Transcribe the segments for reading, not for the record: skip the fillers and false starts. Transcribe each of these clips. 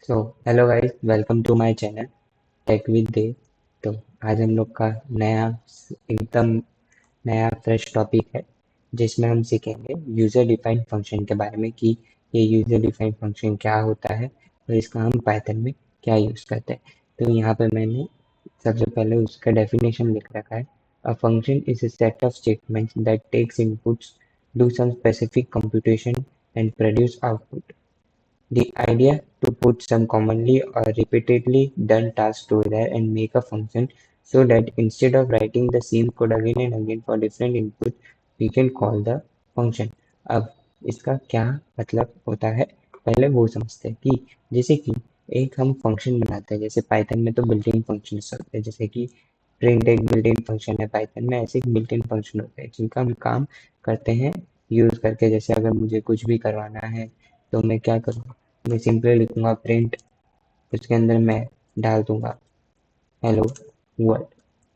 So hello guys, welcome to my channel tech with day. तो आज हम लोग का नया एकदम नया फ्रेश टॉपिक है जिसमें हम सीखेंगे यूज़र डिफाइंड फंक्शन के बारे में कि ये यूज़र डिफाइंड फंक्शन क्या होता है और इसका हम पाइथन में क्या यूज़ करते हैं। तो यहाँ पे मैंने सबसे पहले उसका डेफिनेशन लिख रखा है। A function is a set of statements that takes inputs, do some specific computation and produce output. The idea to put some commonly or repeatedly done tasks together and make a function so that instead of writing the same code again and again for different inputs, we can call the function. अब इसका क्या मतलब होता है, पहले वो समझते हैं कि जैसे कि एक हम फंक्शन बनाते हैं, जैसे पाइथन में तो बिल्ट इन फंक्शन होते हैं, जैसे कि प्रिंट एक बिल्ट इन फंक्शन है पाइथन में, ऐसे एक बिल्ट इन फंक्शन होते हैं जिनका हम काम करते हैं यूज़ करके। जैसे अगर मुझे कुछ भी करवाना है तो मैं क्या करूँगा, मैं सिंपली लिखूंगा प्रिंट, उसके अंदर मैं डाल दूंगा हेलो वर्ल्ड।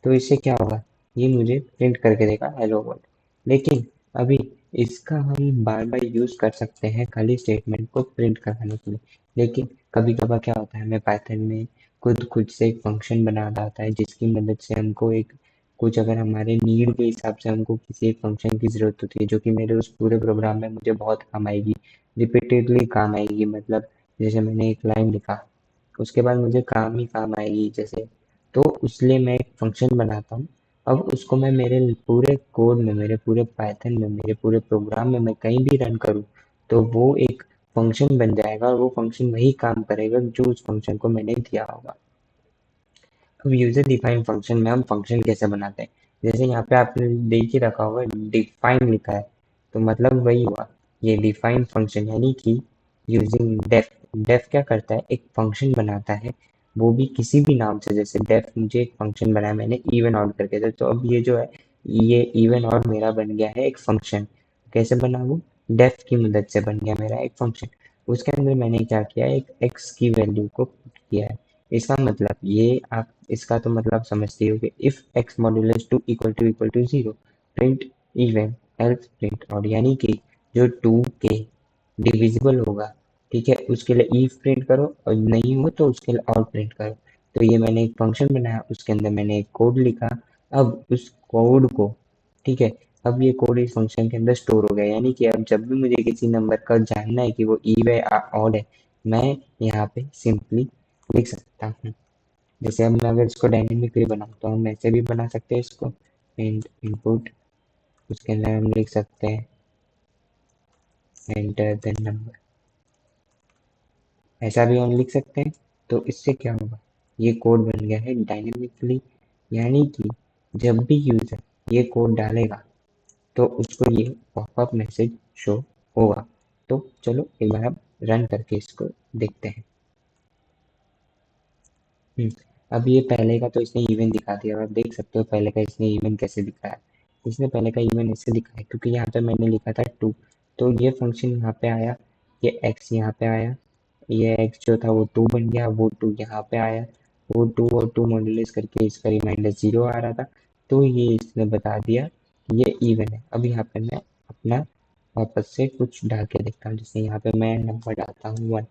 तो इससे क्या होगा, ये मुझे प्रिंट करके देगा हेलो वर्ल्ड। लेकिन अभी इसका हम बार बार यूज कर सकते हैं खाली स्टेटमेंट को प्रिंट कराने के लिए। लेकिन कभी कभार क्या होता है, हमें पाइथन में खुद खुद से एक फंक्शन बनाना आता है जिसकी मदद से हमको एक कुछ, अगर हमारे नीड के हिसाब से हमको किसी एक फंक्शन की जरूरत होती है जो कि मेरे उस पूरे प्रोग्राम में मुझे बहुत काम आएगी, रिपीटेडली काम आएगी। मतलब जैसे मैंने एक लाइन लिखा, उसके बाद मुझे काम ही काम आएगी जैसे, तो इसलिए मैं एक फंक्शन बनाता हूँ। अब उसको मैं मेरे पूरे कोड में, मेरे पूरे पाइथन में, मेरे पूरे प्रोग्राम में मैं कहीं भी रन करूँ तो वो एक फंक्शन बन जाएगा और वो फंक्शन वही काम करेगा जो उस फंक्शन को मैंने दिया होगा। अब यूजर डिफाइंड फंक्शन में हम फंक्शन कैसे बनाते हैं, जैसे यहाँ पे आपने देख ही रखा होगा डिफाइन लिखा है, तो मतलब वही हुआ ये डिफाइन फंक्शन, यानी कि यूजिंग डेफ। डेफ क्या करता है, एक फंक्शन बनाता है, वो भी किसी भी नाम से। जैसे डेफ मुझे एक फंक्शन बनाया मैंने इवन ऑड करके, तो अब ये जो है, ये इवन ऑड मेरा बन गया है एक फंक्शन। कैसे बना वो, डेफ की मदद से बन गया मेरा एक फंक्शन। उसके अंदर मैंने क्या किया, एक एक्स की वैल्यू को पुट किया है। इसका मतलब ये आप इसका तो मतलब समझते हो कि if X modulus two equal to zero, print even else print odd, यानी कि जो टू के डिविजिबल होगा, ठीक है, उसके लिए if प्रिंट करो और नहीं हो तो उसके लिए और प्रिंट करो। तो ये मैंने एक फंक्शन बनाया, उसके अंदर मैंने एक कोड लिखा। अब उस कोड को, ठीक है, अब ये कोड इस फंक्शन के अंदर स्टोर हो गया, यानी कि अब जब भी मुझे किसी नंबर का जानना है कि वो इव है ऑड है, मैं यहाँ पे सिंपली लिख सकता हूँ। जैसे अब मैं अगर इसको डायनेमिकली बनाऊँ तो हम ऐसे भी बना सकते हैं इसको, एंड इनपुट, उसके अंदर हम लिख सकते हैं एंटर द नंबर, ऐसा भी हम लिख सकते हैं। तो इससे क्या होगा, ये कोड बन गया है डायनेमिकली, यानी कि जब भी यूजर ये कोड डालेगा तो उसको ये पॉपअप मैसेज शो होगा। तो चलो एक बार हम रन करके इसको देखते हैं। हम्म, अब ये पहले का तो इसने इवन दिखा दिया, और आप देख सकते हो पहले का इसने इवन कैसे दिखाया। इसने पहले का इवन ऐसे दिखाया क्योंकि यहाँ पे मैंने लिखा था टू, तो ये फंक्शन यहाँ पे आया, ये एक्स यहाँ पे आया, ये एक्स जो था वो टू बन गया, वो टू यहाँ पे आया, वो टू और टू मॉड्यूलस करके इसका रिमाइंडर जीरो आ रहा था। तो ये इसने बता दिया कि ये इवन है। अब यहाँ पे मैं अपना वापस से कुछ डाल के देखता हूँ, जैसे यहाँ पे मैं नंबर डालता हूँ वन,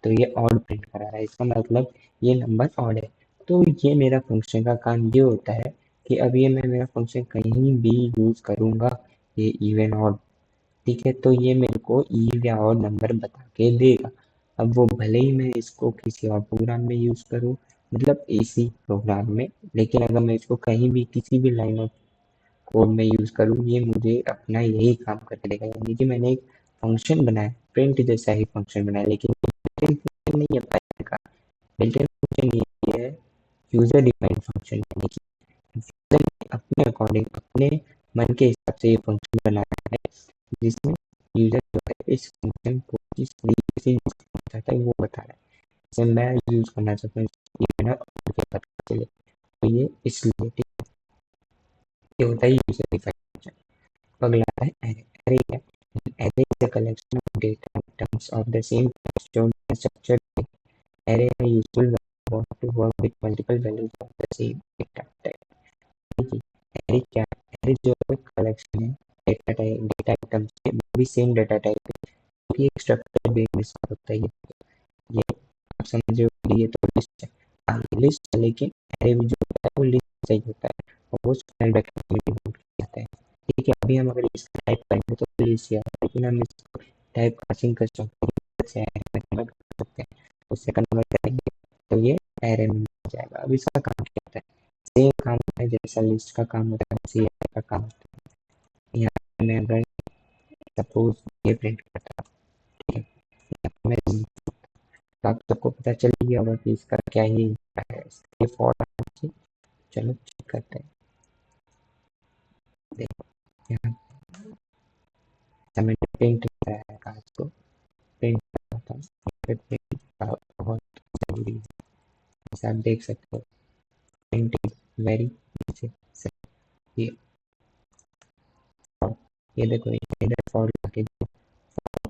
तो ये ऑड प्रिंट करा रहा है, इसका मतलब ये नंबर ऑड है। तो ये मेरा फंक्शन का काम ये होता है कि अब ये मैं मेरा फंक्शन कहीं भी यूज करूंगा, ये इवन ऑड, ठीक है, तो ये मेरे को ईव या और नंबर बता के देगा। अब वो भले ही मैं इसको किसी और प्रोग्राम में यूज करूँ, मतलब इसी प्रोग्राम में, लेकिन अगर मैं इसको कहीं भी किसी भी लाइन ऑफ कोड में यूज करूँ, ये मुझे अपना यही काम करके देगा। यानी कि मैंने एक फंक्शन बनाया, प्रिंट जैसा ही फंक्शन बनाया, लेकिन फंक्शन नहीं है Python का। बिल्ट इन फंक्शन ये है यूजर डिफाइंड फंक्शन, यानी कि यूजर ने अपने अकॉर्डिंग, अपने मन के हिसाब से ये फंक्शन बनाया है, जिसमें यूजर जो है इस फंक्शन को किस तरीके से यूज करना चाहता है वो बता रहा है। जैसे मैं यूज करना चाहता हूँ इवेंट और के पता चले, तो ये इसलिए ठीक है, ये होता है यूजर डिफाइंड फंक्शन। अगला है array। array क्या है, array is a collection of data items of the same type stored in a structured way. array are useful when you want to work with multiple values of the same data type। देखिए, array क्या है, array जो है collection है data type, data items के, वो भी same data type है, क्योंकि एक स्ट्रक्चर बेस में होता है ये। आप समझ रहे हो ये तो लिस्ट है। हाँ ये लिस्ट है, लेकिन एरे भी जो होता है वो लिस्ट से ही होता है और वो स्क्वायर ब्रैकेट में डिनोट किया जाता है। ठीक है, अभी हम अगर इसका टाइप करेंगे तो लिस्ट है, लेकिन हम इसको टाइप पासिंग कर सकते हैं, में कन्वर्ट कर सकते हैं, उससे कन्वर्ट करेंगे तो ये एरे में मिल जाएगा। अब इसका काम क्या होता है, सेम काम होता है जैसा लिस्ट का काम होता है वैसे एरे का काम होता है। यहाँ मैं अगर सपोज ये प्रिंट करता हूँ, ठीक है, यहाँ पे मैं तो आप सबको पता चल गया होगा कि इसका क्या ही है, इसके फॉर चलो चेक करते हैं। देखो यहाँ मैंने प्रिंट कराया काज को, प्रिंट कराता हूँ, प्रिंट बहुत जरूरी है, जैसे आप देख सकते हो प्रिंट इज वेरी ये ये देखो इधर फॉर लगा के,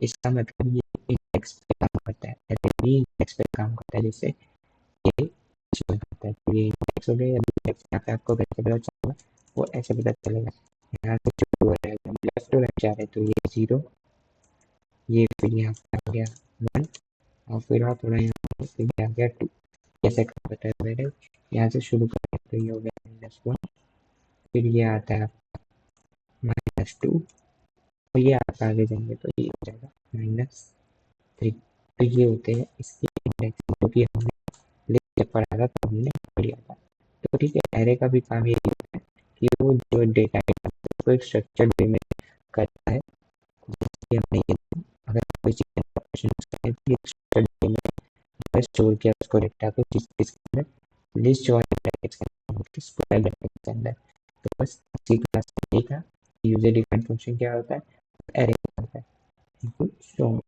इसका मतलब ये इंडेक्स पे काम करता है, भी इंडेक्स पे काम करता है, जैसे ये करता है, तो ये इंडेक्स हो गया, इंडेक्स यहाँ पे आपको कैसे पता चलेगा, वो ऐसे पता चलेगा, यहाँ से शुरू हो जाएगा, लेफ्ट टू राइट जा रहे तो ये 0, ये फिर यहाँ पे आ गया 1 और फिर आप थोड़ा यहाँ पे फिर आ गया 2, कैसे काम करता है मेरे, यहाँ से शुरू करें तो ये हो गया -1, फिर ये आता है -2 और ये आप आगे जाएंगे तो ये हो जाएगा -3। तो ये होते हैं इसके इंडेक्स, जो कि हमने लिस्ट पढ़ा था तो हमने पढ़ लिया था। तो ठीक है, एरे का भी काम यही होता है कि वो जो डेटा है उसको एक स्ट्रक्चर्ड वे में करता है, जैसे हमने ये अगर कोई चीज़ ऑपरेशन करें तो एक स्ट्रक्चर्ड वे में स्टोर किया उसको डेटा को जिसके अंदर लिस्ट और ब्रैकेट्स के अंदर, स्क्वायर ब्रैकेट्स के अंदर। तो बस इसी क्लास में देखा यूजर डिफाइंड फंक्शन क्या होता है, एरे क्या होता है। Thank you so much.